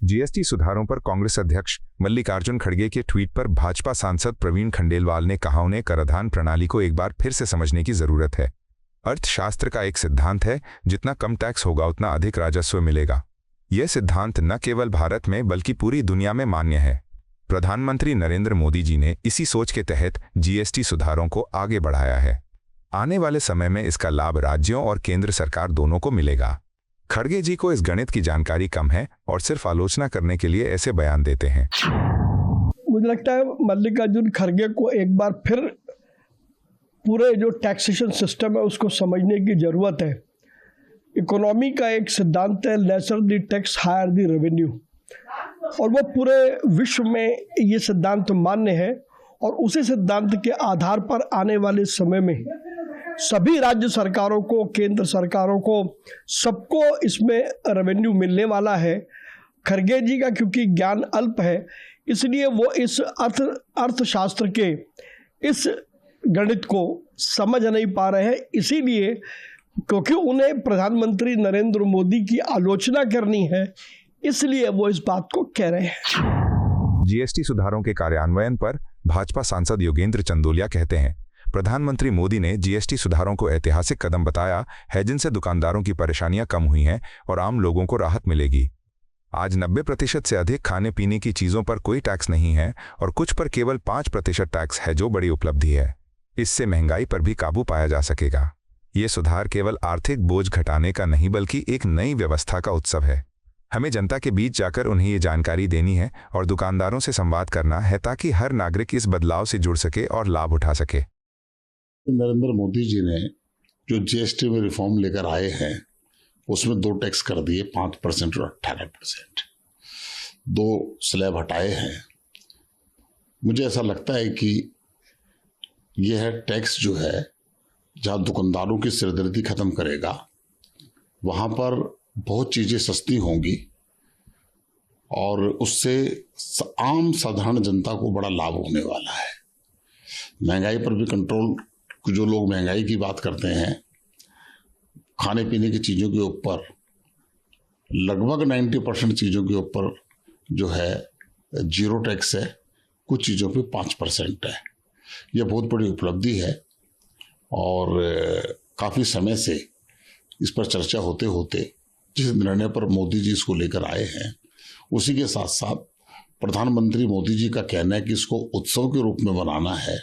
GST सुधारों पर कांग्रेस अध्यक्ष मल्लिकार्जुन खड़गे के ट्वीट पर भाजपा सांसद प्रवीण खंडेलवाल ने कहा, उन्हें कराधान प्रणाली को एक बार फिर से समझने की जरूरत है। अर्थशास्त्र का एक सिद्धांत है, जितना कम टैक्स होगा उतना अधिक राजस्व मिलेगा। यह सिद्धांत न केवल भारत में बल्कि पूरी दुनिया में मान्य है। प्रधानमंत्री नरेंद्र मोदी जी ने इसी सोच के तहत जीएसटी सुधारों को आगे बढ़ाया है। आने वाले समय में इसका लाभ राज्यों और केंद्र सरकार दोनों को मिलेगा। खड़गे जी को इस गणित की जानकारी कम है और सिर्फ आलोचना करने के लिए ऐसे बयान देते हैं। मुझे लगता है मल्लिकार्जुन खड़गे को एक बार फिर पूरे जो टैक्सेशन सिस्टम है उसको समझने की जरूरत है। इकोनॉमी का एक सिद्धांत है, lesser the tax higher the revenue, और वो पूरे विश्व में ये सिद्धांत मान्य है। और उसी सिद्धांत के आधार पर आने वाले समय में सभी राज्य सरकारों को, केंद्र सरकारों को, सबको इसमें रेवेन्यू मिलने वाला है। खड़गे जी का क्योंकि ज्ञान अल्प है, इसलिए वो इस अर्थशास्त्र के इस गणित को समझ नहीं पा रहे हैं। इसीलिए क्योंकि उन्हें प्रधानमंत्री नरेंद्र मोदी की आलोचना करनी है, इसलिए वो इस बात को कह रहे हैं। जीएसटी सुधारों के कार्यान्वयन पर भाजपा सांसद योगेंद्र चंदोलिया कहते हैं, प्रधानमंत्री मोदी ने जीएसटी सुधारों को ऐतिहासिक कदम बताया है, जिनसे दुकानदारों की परेशानियां कम हुई हैं और आम लोगों को राहत मिलेगी। आज 90% से अधिक खाने पीने की चीजों पर कोई टैक्स नहीं है और कुछ पर केवल 5% टैक्स है, जो बड़ी उपलब्धि है। इससे महंगाई पर भी काबू पाया जा सकेगा। ये सुधार केवल आर्थिक बोझ घटाने का नहीं बल्कि एक नई व्यवस्था का उत्सव है। हमें जनता के बीच जाकर उन्हें ये जानकारी देनी है और दुकानदारों से संवाद करना है, ताकि हर नागरिक इस बदलाव से जुड़ सके और लाभ उठा सके। नरेंद्र मोदी जी ने जो जीएसटी में रिफॉर्म लेकर आए हैं, उसमें 2 टैक्स कर दिए, 5% और 18%। 2 स्लैब हटाए हैं। मुझे ऐसा लगता है कि यह टैक्स जो है, जहाँ दुकानदारों की सिरदर्दी खत्म करेगा, वहाँ पर बहुत चीज़ें सस्ती होंगी और उससे आम साधारण जनता को बड़ा लाभ होने वाला है। महंगाई पर भी कंट्रोल, जो लोग महंगाई की बात करते हैं, खाने पीने की चीज़ों के ऊपर लगभग 90% चीज़ों के ऊपर जो है 0 टैक्स है, कुछ चीज़ों पे 5% है। यह बहुत बड़ी उपलब्धि है और काफ़ी समय से इस पर चर्चा होते होते जिस निर्णय पर मोदी जी इसको लेकर आए हैं, उसी के साथ साथ प्रधानमंत्री मोदी जी का कहना है कि इसको उत्सव के रूप में बनाना है,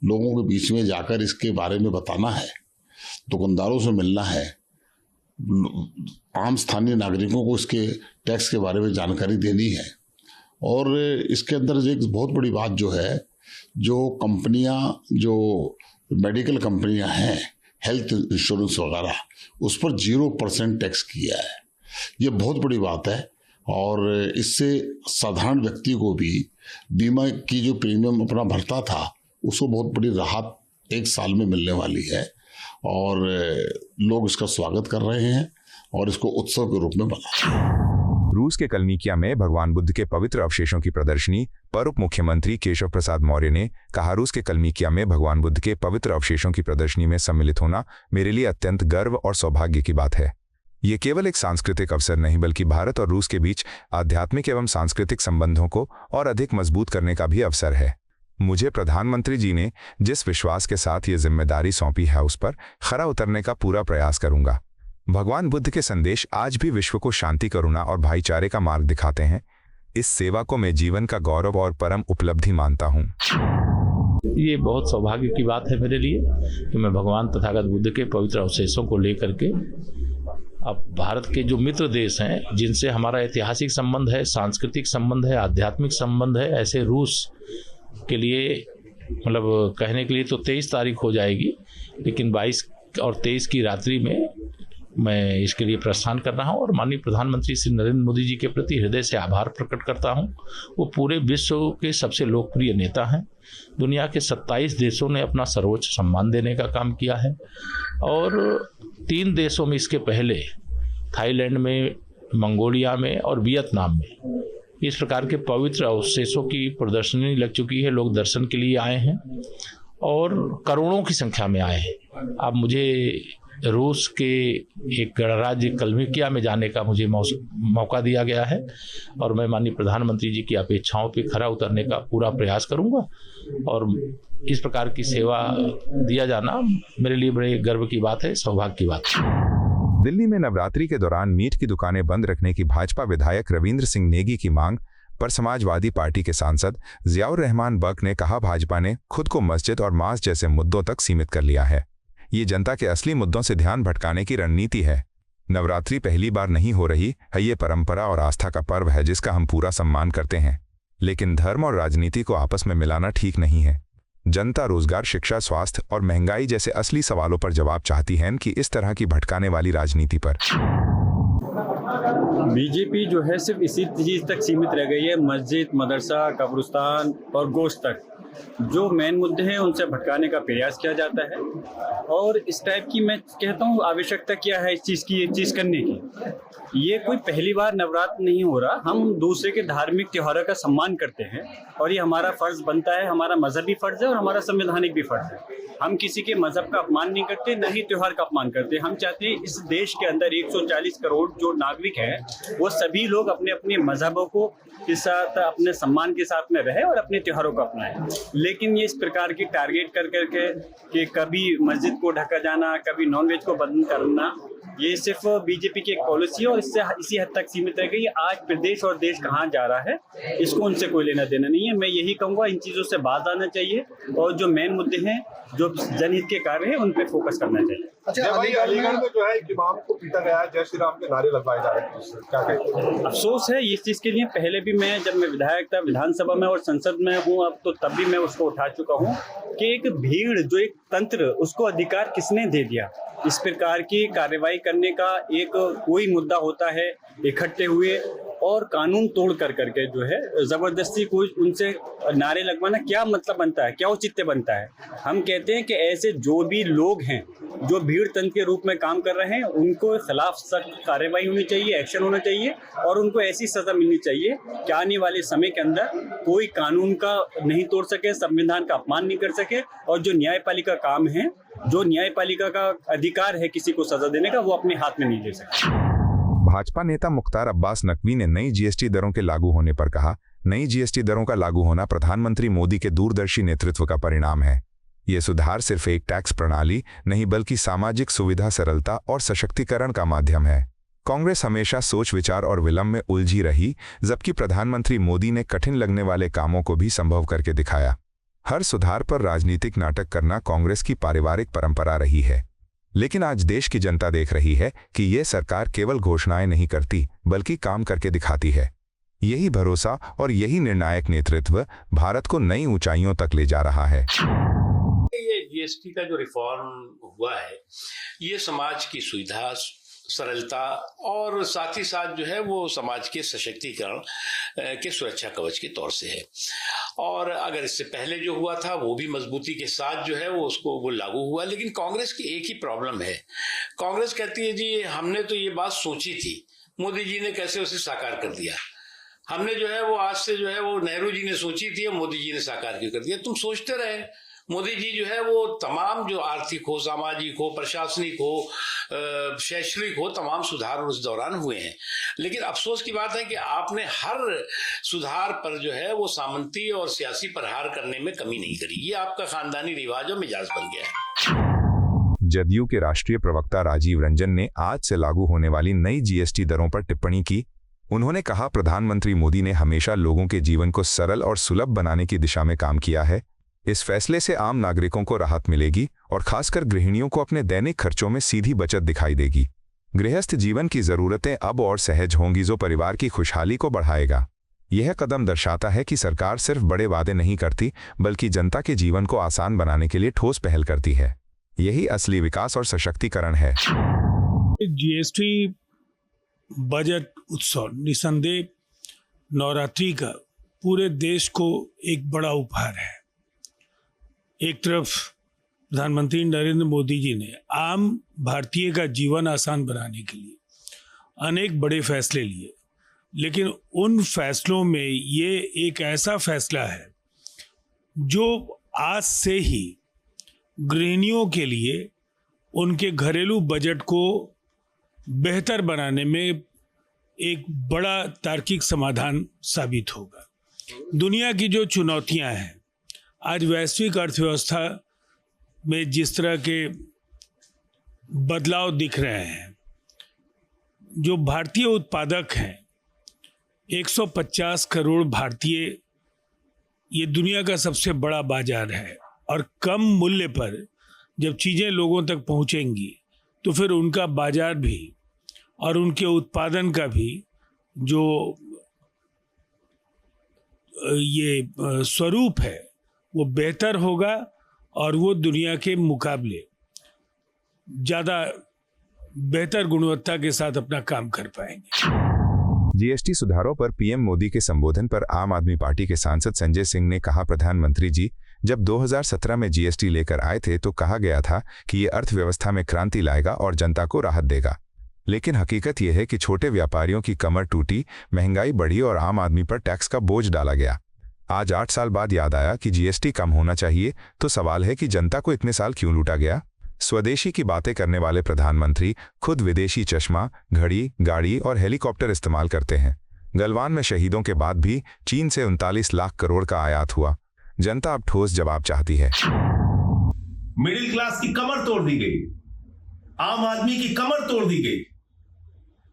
लोगों के बीच में जाकर इसके बारे में बताना है, दुकानदारों से मिलना है, आम स्थानीय नागरिकों को इसके टैक्स के बारे में जानकारी देनी है। और इसके अंदर एक बहुत बड़ी बात जो है, जो कंपनियां, जो मेडिकल कंपनियां हैं, हेल्थ इंश्योरेंस वगैरह, उस पर 0% टैक्स किया है। ये बहुत बड़ी बात है और इससे साधारण व्यक्ति को भी बीमा की जो प्रीमियम अपना भरता था, उसको बहुत बड़ी राहत 1 साल में मिलने वाली है और लोग इसका स्वागत कर रहे हैं और इसको उत्सव के रूप में मना। रूस के कलनीकिया में भगवान बुद्ध के पवित्र अवशेषों की प्रदर्शनी पर उप मुख्यमंत्री केशव प्रसाद मौर्य ने कहा, रूस के कलनीकिया में भगवान बुद्ध के पवित्र अवशेषों की प्रदर्शनी में सम्मिलित होना मेरे लिए अत्यंत गर्व और सौभाग्य की बात है। ये केवल एक सांस्कृतिक अवसर नहीं बल्कि भारत और रूस के बीच आध्यात्मिक एवं सांस्कृतिक संबंधों को और अधिक मजबूत करने का भी अवसर है। मुझे प्रधानमंत्री जी ने जिस विश्वास के साथ ये जिम्मेदारी सौंपी है, उस पर खरा उतरने का पूरा प्रयास करूंगा। भगवान बुद्ध के संदेश आज भी विश्व को शांति, करुणा और भाईचारे का मार्ग दिखाते हैं। इस सेवा को मैं जीवन का गौरव और परम उपलब्धि मानता हूँ। ये बहुत सौभाग्य की बात है मेरे लिए कि मैं भगवान तथागत बुद्ध के पवित्र अवशेषों को लेकर के अब भारत के जो मित्र देश हैं, जिनसे हमारा ऐतिहासिक संबंध है, सांस्कृतिक संबंध है, आध्यात्मिक संबंध है, ऐसे रूस के लिए मतलब कहने के लिए तो 23 तारीख हो जाएगी, लेकिन 22 और 23 की रात्रि में मैं इसके लिए प्रस्थान कर रहा हूं और माननीय प्रधानमंत्री श्री नरेंद्र मोदी जी के प्रति हृदय से आभार प्रकट करता हूं। वो पूरे विश्व के सबसे लोकप्रिय नेता हैं। दुनिया के 27 देशों ने अपना सर्वोच्च सम्मान देने का काम किया है और 3 देशों में इसके पहले, थाईलैंड में, मंगोलिया में और वियतनाम में इस प्रकार के पवित्र अवशेषों की प्रदर्शनी लग चुकी है। लोग दर्शन के लिए आए हैं और करोड़ों की संख्या में आए हैं। आप मुझे रूस के एक गणराज्य कलमिकिया में जाने का मुझे मौका दिया गया है और मैं माननीय प्रधानमंत्री जी की अपेक्षाओं पे खरा उतरने का पूरा प्रयास करूंगा और इस प्रकार की सेवा दिया जाना मेरे लिए बड़े गर्व की बात है, सौभाग्य की बात है। दिल्ली में नवरात्रि के दौरान मीट की दुकानें बंद रखने की भाजपा विधायक रविंद्र सिंह नेगी की मांग पर समाजवादी पार्टी के सांसद जियाउर रहमान बर्क ने कहा, भाजपा ने खुद को मस्जिद और मांस जैसे मुद्दों तक सीमित कर लिया है। ये जनता के असली मुद्दों से ध्यान भटकाने की रणनीति है। नवरात्रि पहली बार नहीं हो रही है, ये परंपरा और आस्था का पर्व है जिसका हम पूरा सम्मान करते हैं, लेकिन धर्म और राजनीति को आपस में मिलाना ठीक नहीं है। जनता रोजगार, शिक्षा, स्वास्थ्य और महंगाई जैसे असली सवालों पर जवाब चाहती है कि इस तरह की भटकाने वाली राजनीति पर। बीजेपी जो है सिर्फ इसी चीज़ तक सीमित रह गई है, मस्जिद, मदरसा, कब्रिस्तान और गोश्त तक। जो मेन मुद्दे हैं उनसे भटकाने का प्रयास किया जाता है और इस टाइप की मैं कहता हूँ आवश्यकता क्या है इस चीज़ की, ये चीज़ करने की। ये कोई पहली बार नवरात्र नहीं हो रहा, हम दूसरे के धार्मिक त्योहारों का सम्मान करते हैं और ये हमारा फर्ज बनता है, हमारा मजहबी फर्ज है और हमारा संवैधानिक भी फर्ज है। हम किसी के मजहब का अपमान नहीं करते, न ही त्योहार का अपमान करते। हम चाहते हैं इस देश के अंदर 140 करोड़ जो नागरिक हैं वो सभी लोग अपने अपने मजहबों को के साथ अपने सम्मान के साथ में रहे और अपने त्योहारों को अपनाएं। लेकिन ये इस प्रकार की टारगेट कर करके कि कभी मस्जिद को ढका जाना, कभी नॉनवेज को बंद करना, ये सिर्फ बीजेपी की एक पॉलिसी है और इससे इसी हद तक सीमित है कि आज प्रदेश और देश कहाँ जा रहा है इसको उनसे कोई लेना देना नहीं है। मैं यही कहूँगा इन चीज़ों से बाज आना चाहिए और जो मेन मुद्दे हैं, जो जनहित के कार्य हैं, उन पे फोकस करना चाहिए। अच्छा, अलीगढ़ में जो है इमाम को पीटा गया है, जय श्री राम के नारे लगवाए जा रहे हैं, क्या कहेंगे? अफसोस है इस चीज़ के लिए। पहले भी मैं जब मैं विधायक था, विधानसभा में और संसद में हूँ अब, तो तब भी मैं उसको उठा चुका हूँ कि एक भीड़ जो एक तंत्र, उसको अधिकार किसने दे दिया इस प्रकार की कार्रवाई करने का। एक कोई मुद्दा होता है, इकट्ठे हुए और कानून तोड़ कर करके जो है जबरदस्ती कोई उनसे नारे लगवाना क्या मतलब बनता है, क्या औचित्य बनता है। हम कहते हैं कि ऐसे जो भी लोग हैं जो भीड़ तंत्र के रूप में काम कर रहे हैं उनको खिलाफ सख्त कार्रवाई होनी चाहिए, एक्शन होना चाहिए और उनको ऐसी सजा मिलनी चाहिए कि आने वाले समय के अंदर कोई कानून का नहीं तोड़ सके, संविधान का अपमान नहीं कर सके और जो न्यायपालिका काम है, जो न्यायपालिका का अधिकार है किसी को सजा देने का, वो अपने हाथ में नहीं ले सके। भाजपा नेता मुख्तार अब्बास नकवी ने नई जीएसटी दरों के लागू होने पर कहा, नई जीएसटी दरों का लागू होना प्रधानमंत्री मोदी के दूरदर्शी नेतृत्व का परिणाम है। ये सुधार सिर्फ एक टैक्स प्रणाली नहीं बल्कि सामाजिक सुविधा, सरलता और सशक्तिकरण का माध्यम है। कांग्रेस हमेशा सोच विचार और विलंब में उलझी रही, जबकि प्रधानमंत्री मोदी ने कठिन लगने वाले कामों को भी संभव करके दिखाया। हर सुधार पर राजनीतिक नाटक करना कांग्रेस की पारिवारिक परंपरा रही है, लेकिन आज देश की जनता देख रही है कि ये सरकार केवल घोषणाएं नहीं करती बल्कि काम करके दिखाती है। यही भरोसा और यही निर्णायक नेतृत्व भारत को नई ऊंचाइयों तक ले जा रहा है। ये जीएसटी का जो रिफॉर्म हुआ है, ये समाज की सुविधा, सरलता और साथ ही साथ जो है वो समाज के सशक्तिकरण के सुरक्षा कवच के तौर से है। और अगर इससे पहले जो हुआ था वो भी मजबूती के साथ जो है वो लागू हुआ। लेकिन कांग्रेस की एक ही प्रॉब्लम है, कांग्रेस कहती है जी हमने तो ये बात सोची थी, मोदी जी ने कैसे उसे साकार कर दिया। हमने जो है वो आज से जो है वो नेहरू जी ने सोची थी और मोदी जी ने साकार क्यों कर दिया। तुम सोचते रहे, मोदी जी जो है वो तमाम जो आर्थिक हो, सामाजिक हो, प्रशासनिक हो, शैक्षणिक हो, तमाम सुधार उस दौरान हुए हैं। लेकिन अफसोस की बात है कि आपने हर सुधार पर जो है वो सामंती और सियासी प्रहार करने में कमी नहीं करी। ये आपका खानदानी रिवाज और मिजाज बन गया है। जदयू के राष्ट्रीय प्रवक्ता राजीव रंजन ने आज से लागू होने वाली नई जीएसटी दरों पर टिप्पणी की। उन्होंने कहा, प्रधानमंत्री मोदी ने हमेशा लोगों के जीवन को सरल और सुलभ बनाने की दिशा में काम किया है। इस फैसले से आम नागरिकों को राहत मिलेगी और खासकर गृहिणियों को अपने दैनिक खर्चों में सीधी बचत दिखाई देगी। गृहस्थ जीवन की जरूरतें अब और सहज होंगी, जो परिवार की खुशहाली को बढ़ाएगा। यह कदम दर्शाता है कि सरकार सिर्फ बड़े वादे नहीं करती बल्कि जनता के जीवन को आसान बनाने के लिए ठोस पहल करती है। यही असली विकास और सशक्तिकरण है। जीएसटी बजट उत्सव निसंदेह नवरात्रि का पूरे देश को एक बड़ा उपहार है। एक तरफ प्रधानमंत्री नरेंद्र मोदी जी ने आम भारतीय का जीवन आसान बनाने के लिए अनेक बड़े फैसले लिए, लेकिन उन फैसलों में ये एक ऐसा फैसला है जो आज से ही गृहिणियों के लिए उनके घरेलू बजट को बेहतर बनाने में एक बड़ा तार्किक समाधान साबित होगा। दुनिया की जो चुनौतियां हैं, आज वैश्विक अर्थव्यवस्था में जिस तरह के बदलाव दिख रहे हैं, जो भारतीय उत्पादक हैं, 150 करोड़ भारतीय, ये दुनिया का सबसे बड़ा बाजार है और कम मूल्य पर जब चीज़ें लोगों तक पहुंचेंगी तो फिर उनका बाजार भी और उनके उत्पादन का भी जो ये स्वरूप है वो बेहतर होगा और वो दुनिया के मुकाबले ज़्यादा बेहतर गुणवत्ता के साथ अपना काम कर पाएंगे। जीएसटी सुधारों पर पीएम मोदी के संबोधन पर आम आदमी पार्टी के सांसद संजय सिंह ने कहा, प्रधानमंत्री जी जब 2017 में जीएसटी लेकर आए थे तो कहा गया था कि ये अर्थव्यवस्था में क्रांति लाएगा और जनता को राहत देगा, लेकिन हकीकत यह है कि छोटे व्यापारियों की कमर टूटी, महंगाई बढ़ी और आम आदमी पर टैक्स का बोझ डाला गया। आज 8 साल बाद याद आया कि जीएसटी कम होना चाहिए, तो सवाल है कि जनता को इतने साल क्यों लूटा गया। स्वदेशी की बातें करने वाले प्रधानमंत्री खुद विदेशी चश्मा, घड़ी, गाड़ी और हेलीकॉप्टर इस्तेमाल करते हैं। गलवान में शहीदों के बाद भी चीन से 39 लाख करोड़ का आयात हुआ। जनता अब ठोस जवाब चाहती है। मिडिल क्लास की कमर तोड़ दी गई, आम आदमी की कमर तोड़ दी गई।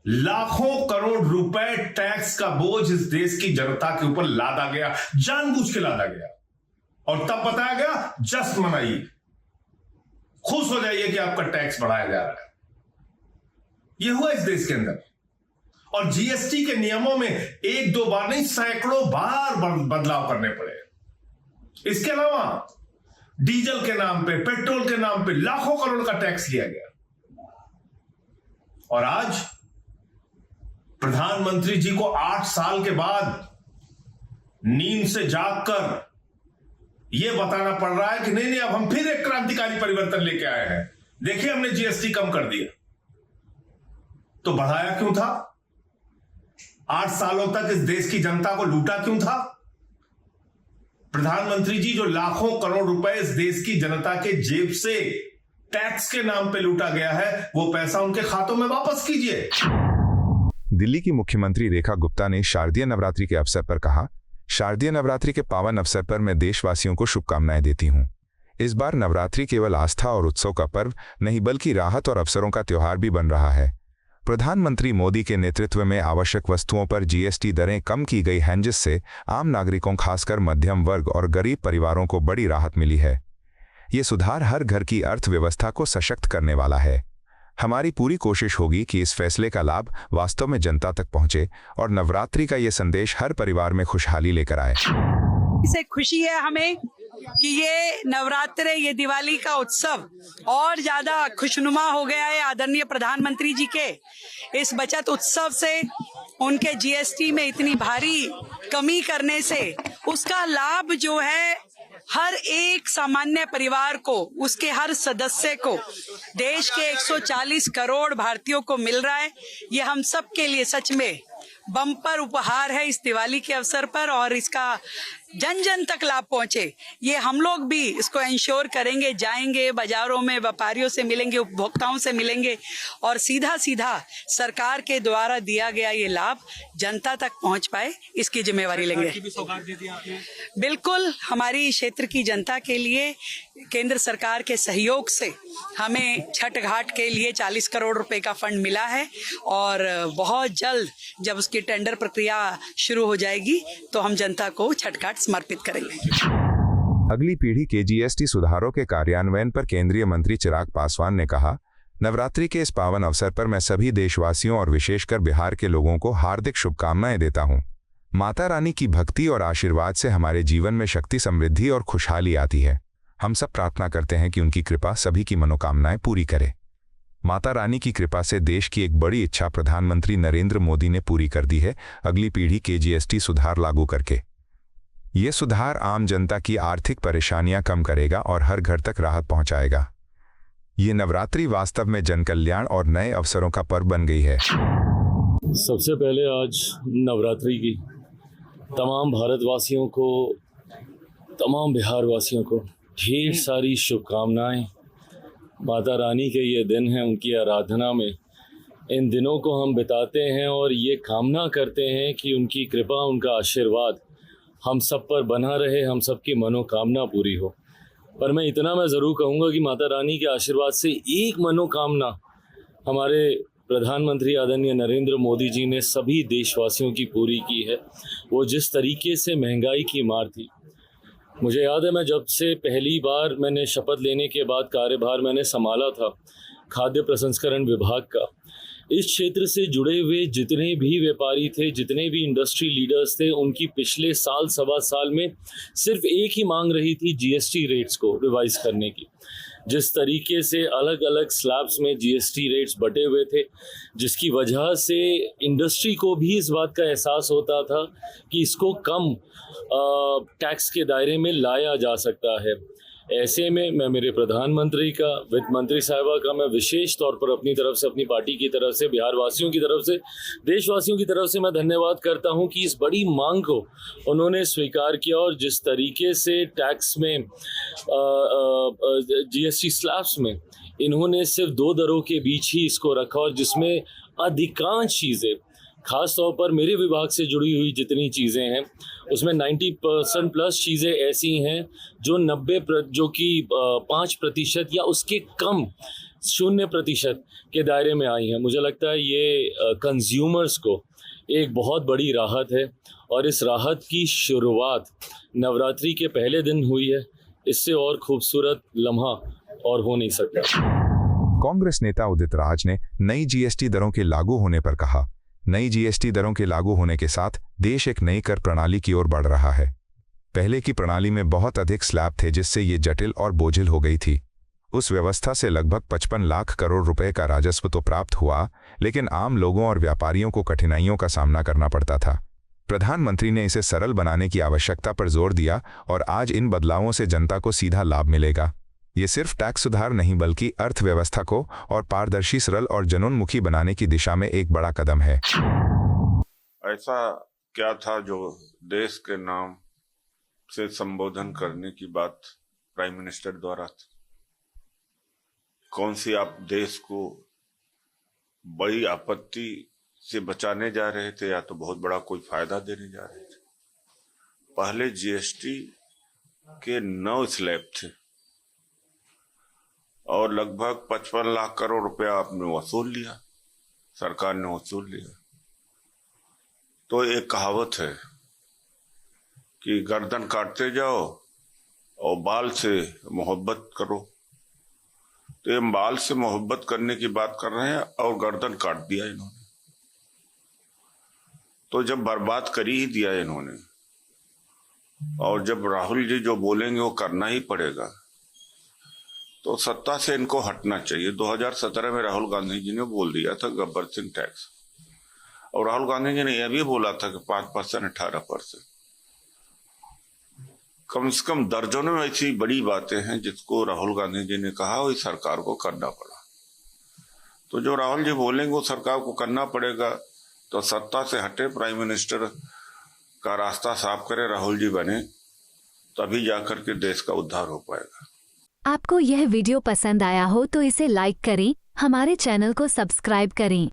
लाखों करोड़ रुपए टैक्स का बोझ इस देश की जनता के ऊपर लादा गया, जानबूझ के लादा गया और तब बताया गया जश्न मनाइए, खुश हो जाइए कि आपका टैक्स बढ़ाया जा रहा है। यह हुआ इस देश के अंदर। और जीएसटी के नियमों में 1-2 बार नहीं, सैकड़ों बार बदलाव करने पड़े। इसके अलावा डीजल के नाम पे, पेट्रोल के नाम पे लाखों करोड़ का टैक्स लिया गया। और आज प्रधानमंत्री जी को 8 साल के बाद नींद से जागकर यह बताना पड़ रहा है कि नहीं, अब हम फिर एक क्रांतिकारी परिवर्तन लेके आए हैं। देखिए, हमने जीएसटी कम कर दिया। तो बढ़ाया क्यों था? 8 सालों तक इस देश की जनता को लूटा क्यों था? प्रधानमंत्री जी, जो लाखों करोड़ रुपए इस देश की जनता के जेब से टैक्स के नाम पे लूटा गया है, वो पैसा उनके खातों में वापस कीजिए। दिल्ली की मुख्यमंत्री रेखा गुप्ता ने शारदीय नवरात्रि के अवसर पर कहा, शारदीय नवरात्रि के पावन अवसर पर मैं देशवासियों को शुभकामनाएं देती हूं। इस बार नवरात्रि केवल आस्था और उत्सव का पर्व नहीं बल्कि राहत और अवसरों का त्योहार भी बन रहा है। प्रधानमंत्री मोदी के नेतृत्व में आवश्यक वस्तुओं पर जीएसटी दरें कम की गई हैं, जिससे आम नागरिकों खासकर मध्यम वर्ग और गरीब परिवारों को बड़ी राहत मिली है। ये सुधार हर घर की अर्थव्यवस्था को सशक्त करने वाला है। हमारी पूरी कोशिश होगी कि इस फैसले का लाभ वास्तव में जनता तक पहुंचे और नवरात्रि का ये संदेश हर परिवार में खुशहाली लेकर आए। इसे खुशी है हमें कि ये नवरात्र, ये दिवाली का उत्सव और ज्यादा खुशनुमा हो गया है। आदरणीय प्रधानमंत्री जी के इस बचत उत्सव से, उनके जीएसटी में इतनी भारी कमी करने से उसका लाभ जो है हर एक सामान्य परिवार को, उसके हर सदस्य को, देश के 140 करोड़ भारतीयों को मिल रहा है। ये हम सब के लिए सच में बम्पर उपहार है इस दिवाली के अवसर पर, और इसका जन जन तक लाभ पहुंचे, ये हम लोग भी इसको इंश्योर करेंगे। जाएंगे बाजारों में, व्यापारियों से मिलेंगे, उपभोक्ताओं से मिलेंगे और सीधा सीधा सरकार के द्वारा दिया गया ये लाभ जनता तक पहुंच पाए, इसकी जिम्मेवारी लेंगे। बिल्कुल, हमारी क्षेत्र की जनता के लिए केंद्र सरकार के सहयोग से हमें छठ घाट के लिए 40 करोड़ रुपए का फंड मिला है और बहुत जल्द जब उसकी टेंडर प्रक्रिया शुरू हो जाएगी तो हम जनता को छठ घाट समर्पित करेंगे। अगली पीढ़ी के जीएसटी सुधारों के कार्यान्वयन पर केंद्रीय मंत्री चिराग पासवान ने कहा, नवरात्रि के इस पावन अवसर पर मैं सभी देशवासियों और विशेषकर बिहार के लोगों को हार्दिक शुभकामनाएं देता हूं। माता रानी की भक्ति और आशीर्वाद से हमारे जीवन में शक्ति, समृद्धि और खुशहाली आती है। हम सब प्रार्थना करते हैं कि उनकी कृपा सभी की मनोकामनाएं पूरी करे। माता रानी की कृपा से देश की एक बड़ी इच्छा प्रधानमंत्री नरेंद्र मोदी ने पूरी कर दी है, अगली पीढ़ी के जीएसटी सुधार लागू करके। ये सुधार आम जनता की आर्थिक परेशानियां कम करेगा और हर घर तक राहत पहुंचाएगा। ये नवरात्रि वास्तव में जनकल्याण और नए अवसरों का पर्व बन गई है। सबसे पहले आज नवरात्रि की तमाम भारतवासियों को, तमाम बिहार वासियों को ढेर सारी शुभकामनाएं। माता रानी के ये दिन हैं, उनकी आराधना में इन दिनों को हम बिताते हैं और ये कामना करते हैं कि उनकी कृपा, उनका आशीर्वाद हम सब पर बना रहे, हम सब की मनोकामना पूरी हो। पर मैं इतना ज़रूर कहूँगा कि माता रानी के आशीर्वाद से एक मनोकामना हमारे प्रधानमंत्री आदरणीय नरेंद्र मोदी जी ने सभी देशवासियों की पूरी की है। वो जिस तरीके से महंगाई की मार थी, मुझे याद है मैं जब से पहली बार मैंने शपथ लेने के बाद कार्यभार मैंने संभाला था खाद्य प्रसंस्करण विभाग का, इस क्षेत्र से जुड़े हुए जितने भी व्यापारी थे, जितने भी इंडस्ट्री लीडर्स थे, उनकी पिछले साल सवा साल में सिर्फ एक ही मांग रही थी जीएसटी रेट्स को रिवाइज करने की। जिस तरीके से अलग अलग स्लैब्स में जीएसटी रेट्स बटे हुए थे, जिसकी वजह से इंडस्ट्री को भी इस बात का एहसास होता था कि इसको कम टैक्स के दायरे में लाया जा सकता है। ऐसे में मैं मेरे प्रधानमंत्री का, वित्त मंत्री साहिबा का मैं विशेष तौर पर अपनी तरफ से, अपनी पार्टी की तरफ से, बिहार वासियों की तरफ से, देशवासियों की तरफ से मैं धन्यवाद करता हूं कि इस बड़ी मांग को उन्होंने स्वीकार किया और जिस तरीके से टैक्स में जीएसटी स्लैब्स में इन्होंने सिर्फ 2 दरों के बीच ही इसको रखा और जिसमें अधिकांश चीज़ें, खास तौर पर मेरे विभाग से जुड़ी हुई जितनी चीज़ें हैं उसमें 90% प्लस चीज़ें ऐसी हैं जो 5% या उसके कम 0% के दायरे में आई हैं। मुझे लगता है ये कंज्यूमर्स को एक बहुत बड़ी राहत है और इस राहत की शुरुआत नवरात्रि के पहले दिन हुई है। इससे और खूबसूरत लम्हा और हो नहीं सकता। कांग्रेस नेता उदित राज ने नई जीएसटी दरों के लागू होने पर कहा, नई जीएसटी दरों के लागू होने के साथ देश एक नई कर प्रणाली की ओर बढ़ रहा है। पहले की प्रणाली में बहुत अधिक स्लैब थे जिससे ये जटिल और बोझिल हो गई थी। उस व्यवस्था से लगभग 55 लाख करोड़ रुपए का राजस्व तो प्राप्त हुआ, लेकिन आम लोगों और व्यापारियों को कठिनाइयों का सामना करना पड़ता था। प्रधानमंत्री ने इसे सरल बनाने की आवश्यकता पर जोर दिया और आज इन बदलावों से जनता को सीधा लाभ मिलेगा। ये सिर्फ टैक्स सुधार नहीं बल्कि अर्थव्यवस्था को और पारदर्शी, सरल और जनोन्मुखी बनाने की दिशा में एक बड़ा कदम है। ऐसा क्या था जो देश के नाम से संबोधन करने की बात प्राइम मिनिस्टर द्वारा थी? कौन सी आप देश को बड़ी आपत्ति से बचाने जा रहे थे या तो बहुत बड़ा कोई फायदा देने जा रहे थे? पहले जीएसटी के 9 स्लैब थे और लगभग 55 लाख करोड़ रुपया आपने वसूल लिया, सरकार ने वसूल लिया। तो एक कहावत है कि गर्दन काटते जाओ और बाल से मोहब्बत करो। तो ये बाल से मोहब्बत करने की बात कर रहे हैं और गर्दन काट दिया इन्होंने। तो जब बर्बाद कर ही दिया इन्होंने और जब राहुल जी जो बोलेंगे वो करना ही पड़ेगा, तो सत्ता से इनको हटना चाहिए। 2017 में राहुल गांधी जी ने बोल दिया था गब्बर सिंह टैक्स, और राहुल गांधी जी ने यह भी बोला था कि 5% 18%। कम से कम दर्जनों में ऐसी बड़ी बातें हैं जिसको राहुल गांधी जी ने कहा और सरकार को करना पड़ा। तो जो राहुल जी बोलेंगे वो सरकार को करना पड़ेगा। तो सत्ता से हटे, प्राइम मिनिस्टर का रास्ता साफ करे, राहुल जी बने, तभी जाकर के देश का उद्धार हो पाएगा। आपको यह वीडियो पसंद आया हो तो इसे लाइक करें, हमारे चैनल को सब्सक्राइब करें।